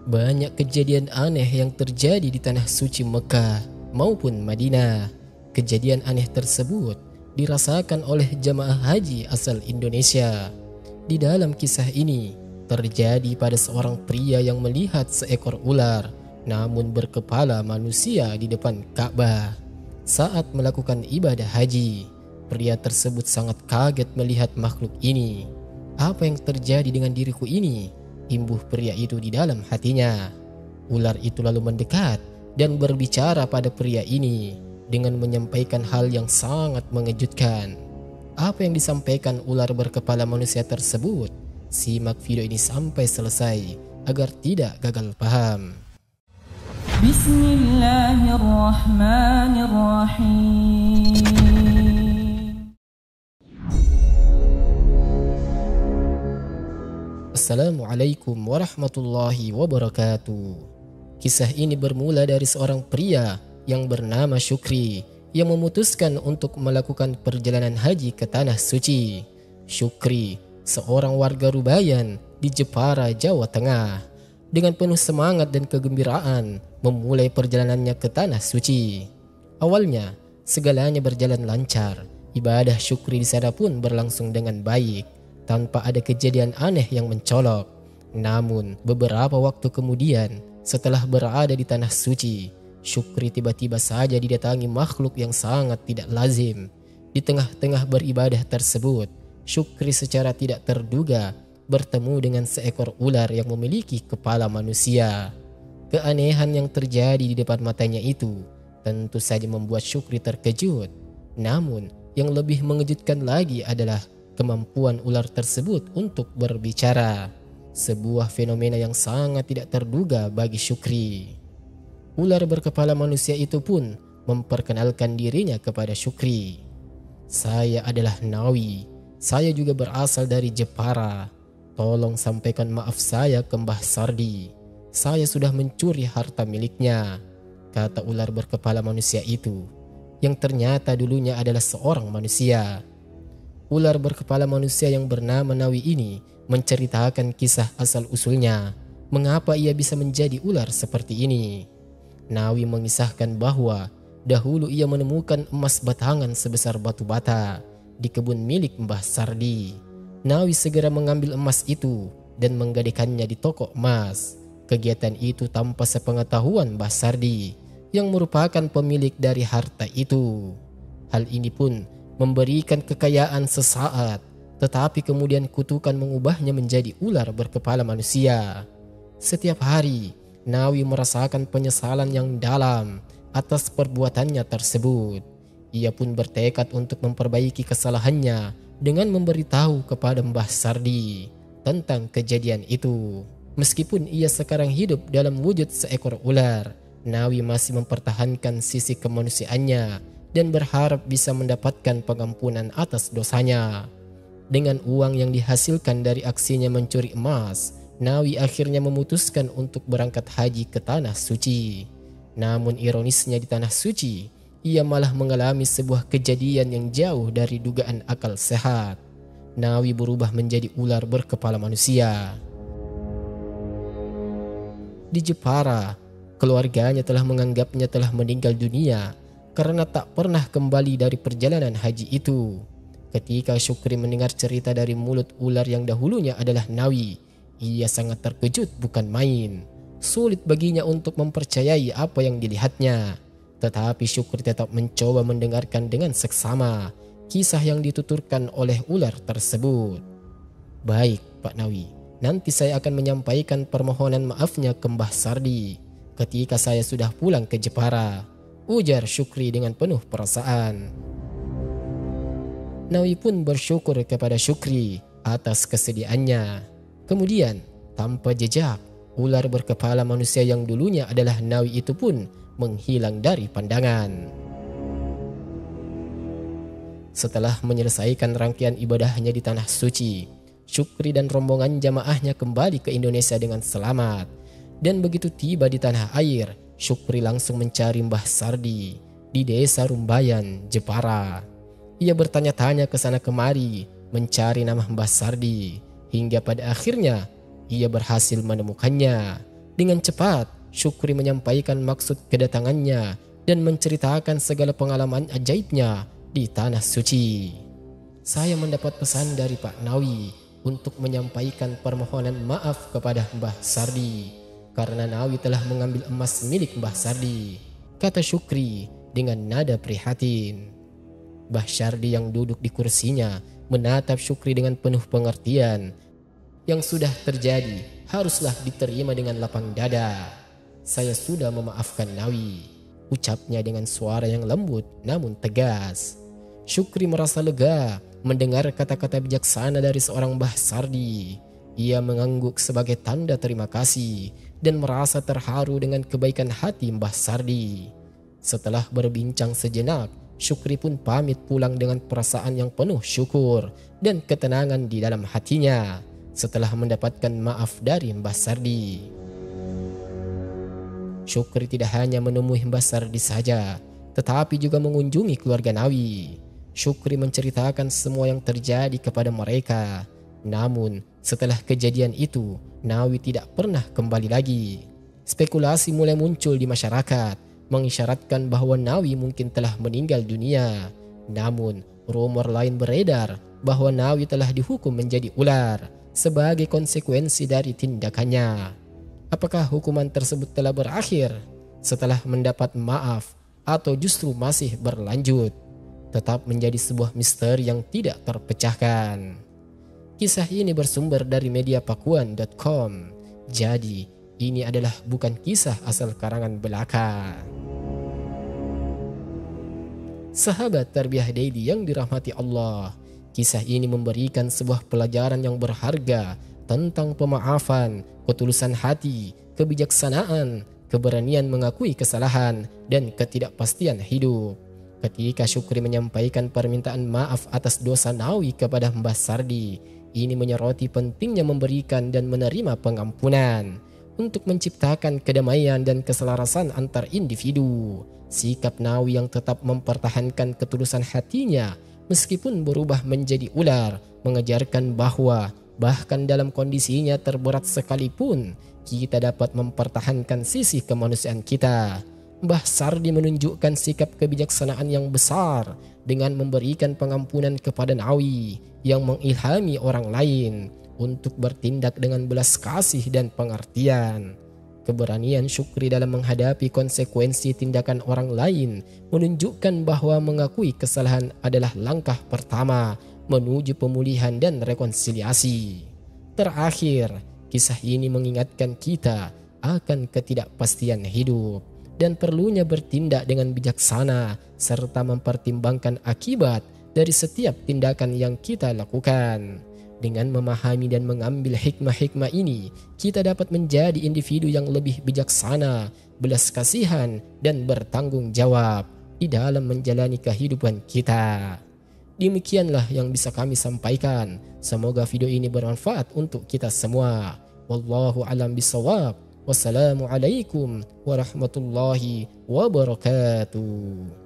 Banyak kejadian aneh yang terjadi di tanah suci Mekah maupun Madinah. Kejadian aneh tersebut dirasakan oleh jamaah haji asal Indonesia. Di dalam kisah ini terjadi pada seorang pria yang melihat seekor ular namun berkepala manusia di depan Ka'bah. Saat melakukan ibadah haji, pria tersebut sangat kaget melihat makhluk ini. Apa yang terjadi dengan diriku ini? Imbuh pria itu di dalam hatinya. Ular itu lalu mendekat dan berbicara pada pria ini dengan menyampaikan hal yang sangat mengejutkan. Apa yang disampaikan ular berkepala manusia tersebut? Simak video ini sampai selesai agar tidak gagal paham. Bismillahirrahmanirrahim. Assalamualaikum warahmatullahi wabarakatuh. Kisah ini bermula dari seorang pria yang bernama Syukri yang memutuskan untuk melakukan perjalanan haji ke tanah suci. Syukri, seorang warga Rubayan di Jepara, Jawa Tengah, dengan penuh semangat dan kegembiraan memulai perjalanannya ke tanah suci. Awalnya, segalanya berjalan lancar. Ibadah Syukri di sana pun berlangsung dengan baik, tanpa ada kejadian aneh yang mencolok. Namun, beberapa waktu kemudian, setelah berada di tanah suci, Syukri tiba-tiba saja didatangi makhluk yang sangat tidak lazim. Di tengah-tengah beribadah tersebut, Syukri secara tidak terduga bertemu dengan seekor ular yang memiliki kepala manusia. Keanehan yang terjadi di depan matanya itu tentu saja membuat Syukri terkejut. Namun, yang lebih mengejutkan lagi adalah kemampuan ular tersebut untuk berbicara. Sebuah fenomena yang sangat tidak terduga bagi Syukri. Ular berkepala manusia itu pun memperkenalkan dirinya kepada Syukri. Saya adalah Nawi. Saya juga berasal dari Jepara. Tolong sampaikan maaf saya ke Mbah Sardi. Saya sudah mencuri harta miliknya, kata ular berkepala manusia itu, yang ternyata dulunya adalah seorang manusia. Ular berkepala manusia yang bernama Nawi ini menceritakan kisah asal-usulnya, mengapa ia bisa menjadi ular seperti ini. Nawi mengisahkan bahwa dahulu ia menemukan emas batangan sebesar batu bata di kebun milik Mbah Sardi. Nawi segera mengambil emas itu dan menggadaikannya di toko emas. Kegiatan itu tanpa sepengetahuan Mbah Sardi yang merupakan pemilik dari harta itu. Hal ini pun memberikan kekayaan sesaat, tetapi kemudian kutukan mengubahnya menjadi ular berkepala manusia. Setiap hari, Nawi merasakan penyesalan yang dalam atas perbuatannya tersebut. Ia pun bertekad untuk memperbaiki kesalahannya dengan memberitahu kepada Mbah Sardi tentang kejadian itu. Meskipun ia sekarang hidup dalam wujud seekor ular, Nawi masih mempertahankan sisi kemanusiaannya dan berharap bisa mendapatkan pengampunan atas dosanya. Dengan uang yang dihasilkan dari aksinya mencuri emas, Nawi akhirnya memutuskan untuk berangkat haji ke tanah suci. Namun ironisnya di tanah suci, ia malah mengalami sebuah kejadian yang jauh dari dugaan akal sehat. Nawi berubah menjadi ular berkepala manusia. Di Jepara, keluarganya telah menganggapnya telah meninggal dunia karena tak pernah kembali dari perjalanan haji itu. Ketika Syukri mendengar cerita dari mulut ular yang dahulunya adalah Nawi, ia sangat terkejut bukan main. Sulit baginya untuk mempercayai apa yang dilihatnya. Tetapi Syukri tetap mencoba mendengarkan dengan seksama kisah yang dituturkan oleh ular tersebut. Baik Pak Nawi, nanti saya akan menyampaikan permohonan maafnya ke Mbah Sardi ketika saya sudah pulang ke Jepara, ujar Syukri dengan penuh perasaan. Nawi pun bersyukur kepada Syukri atas kesediaannya. Kemudian, tanpa jejak, ular berkepala manusia yang dulunya adalah Nawi itu pun menghilang dari pandangan. Setelah menyelesaikan rangkaian ibadahnya di tanah suci, Syukri dan rombongan jamaahnya kembali ke Indonesia dengan selamat. Dan begitu tiba di tanah air, Syukri langsung mencari Mbah Sardi di desa Rumbayan, Jepara. Ia bertanya-tanya ke sana kemari mencari nama Mbah Sardi, hingga pada akhirnya ia berhasil menemukannya. Dengan cepat, Syukri menyampaikan maksud kedatangannya dan menceritakan segala pengalaman ajaibnya di tanah suci. Saya mendapat pesan dari Pak Nawi untuk menyampaikan permohonan maaf kepada Mbah Sardi karena Nawi telah mengambil emas milik Mbah Sardi, kata Syukri dengan nada prihatin. Mbah Sardi yang duduk di kursinya menatap Syukri dengan penuh pengertian. Yang sudah terjadi haruslah diterima dengan lapang dada. Saya sudah memaafkan Nawi, ucapnya dengan suara yang lembut namun tegas. Syukri merasa lega mendengar kata-kata bijaksana dari seorang Mbah Sardi. Ia mengangguk sebagai tanda terima kasih dan merasa terharu dengan kebaikan hati Mbah Sardi. Setelah berbincang sejenak, Syukri pun pamit pulang dengan perasaan yang penuh syukur dan ketenangan di dalam hatinya setelah mendapatkan maaf dari Mbah Sardi. Syukri tidak hanya menemui Mbah Sardi saja, tetapi juga mengunjungi keluarga Nawi. Syukri menceritakan semua yang terjadi kepada mereka. Namun, setelah kejadian itu, Nawi tidak pernah kembali lagi. Spekulasi mulai muncul di masyarakat, mengisyaratkan bahwa Nawi mungkin telah meninggal dunia. Namun, rumor lain beredar bahwa Nawi telah dihukum menjadi ular sebagai konsekuensi dari tindakannya. Apakah hukuman tersebut telah berakhir setelah mendapat maaf atau justru masih berlanjut? Tetap menjadi sebuah misteri yang tidak terpecahkan. Kisah ini bersumber dari mediapakuan.com. Jadi, ini adalah bukan kisah asal karangan belaka. Sahabat Tarbiyah Daily yang dirahmati Allah, kisah ini memberikan sebuah pelajaran yang berharga tentang pemaafan, ketulusan hati, kebijaksanaan, keberanian mengakui kesalahan, dan ketidakpastian hidup. Ketika Syukri menyampaikan permintaan maaf atas dosa Nawi kepada Mbah Sardi, ini menyoroti pentingnya memberikan dan menerima pengampunan untuk menciptakan kedamaian dan keselarasan antar individu. Sikap Nawi yang tetap mempertahankan ketulusan hatinya meskipun berubah menjadi ular mengajarkan bahwa bahkan dalam kondisinya terberat sekalipun kita dapat mempertahankan sisi kemanusiaan kita. Mbah Sardi menunjukkan sikap kebijaksanaan yang besar dengan memberikan pengampunan kepada Nawi yang mengilhami orang lain untuk bertindak dengan belas kasih dan pengertian. Keberanian Syukri dalam menghadapi konsekuensi tindakan orang lain menunjukkan bahwa mengakui kesalahan adalah langkah pertama menuju pemulihan dan rekonsiliasi. Terakhir, kisah ini mengingatkan kita akan ketidakpastian hidup dan perlunya bertindak dengan bijaksana serta mempertimbangkan akibat dari setiap tindakan yang kita lakukan. Dengan memahami dan mengambil hikmah-hikmah ini, kita dapat menjadi individu yang lebih bijaksana, belas kasihan, dan bertanggung jawab di dalam menjalani kehidupan kita. Demikianlah yang bisa kami sampaikan. Semoga video ini bermanfaat untuk kita semua. Wallahu a'lam bishawab. Wassalamualaikum warahmatullahi wabarakatuh.